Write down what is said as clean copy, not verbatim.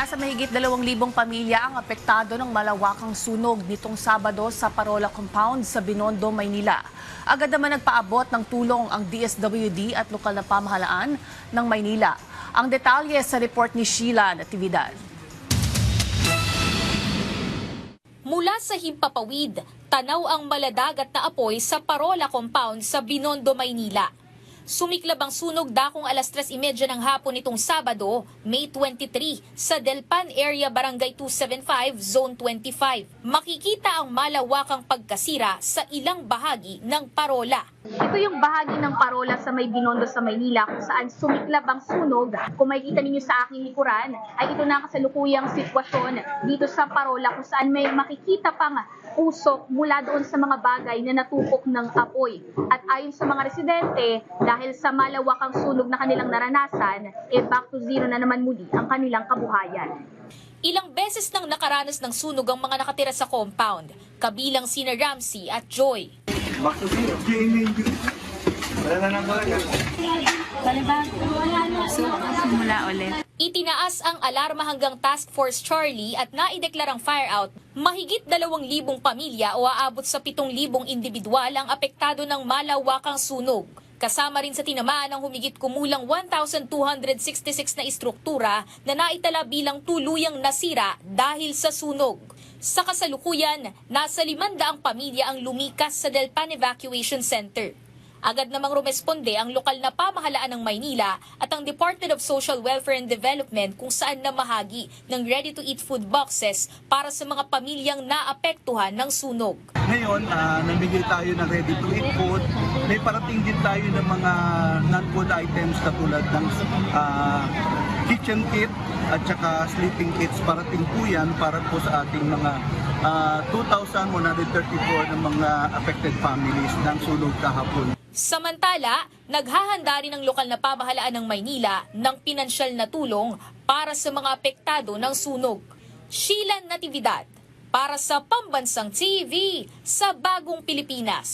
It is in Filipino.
Nasa mahigit 2,000 pamilya ang apektado ng malawakang sunog nitong Sabado sa Parola Compound sa Binondo, Maynila. Agad naman nagpaabot ng tulong ang DSWD at lokal na pamahalaan ng Maynila. Ang detalye sa report ni Sheila Natividad. Mula sa Himpapawid, tanaw ang maladagat na apoy sa Parola Compound sa Binondo, Maynila. Sumiklab ang sunog dakong alas 3:30 ng hapon nitong Sabado, May 23, sa Delpan Area Barangay 275, Zone 25. Makikita ang malawakang pagkasira sa ilang bahagi ng parola. Ito yung bahagi ng parola sa may Binondo sa Maynila kung saan sumiklab ang sunog. Kung makikita ninyo sa aking likuran, ay ito na kasalukuyang sitwasyon dito sa parola kung saan may makikita pang usok mula doon sa mga bagay na natupok ng apoy. At ayon sa mga residente, dahil sa malawakang sunog na kanilang naranasan, back to zero na naman muli ang kanilang kabuhayan. Ilang beses nang nakaranas ng sunog ang mga nakatira sa compound, kabilang sina Ramsey at Joy. Back to zero. Wala na talaga. Simula ulit. Itinaas ang alarma hanggang Task Force Charlie at naideklarang fire out. Mahigit 2,000 pamilya o aabot sa 7,000 individual ang apektado ng malawakang sunog. Kasama rin sa tinamaan ang humigit kumulang 1,266 na istruktura na naitala bilang tuluyang nasira dahil sa sunog. Sa kasalukuyan, nasa 500 pamilya ang lumikas sa Delpan Evacuation Center. Agad namang rumesponde ang lokal na pamahalaan ng Maynila at ang Department of Social Welfare and Development kung saan namahagi ng ready-to-eat food boxes para sa mga pamilyang naapektuhan ng sunog. Ngayon, namigay tayo ng ready-to-eat food. May parating din tayo ng mga non-food items katulad ng kitchen kit at saka sleeping kits. Parating po yan para po sa ating mga 2,134 ng mga affected families ng sunog kahapon. Samantala, naghahanda rin ang lokal na pamahalaan ng Maynila ng pinansyal na tulong para sa mga apektado ng sunog. Sheila Natividad, para sa Pambansang TV sa Bagong Pilipinas.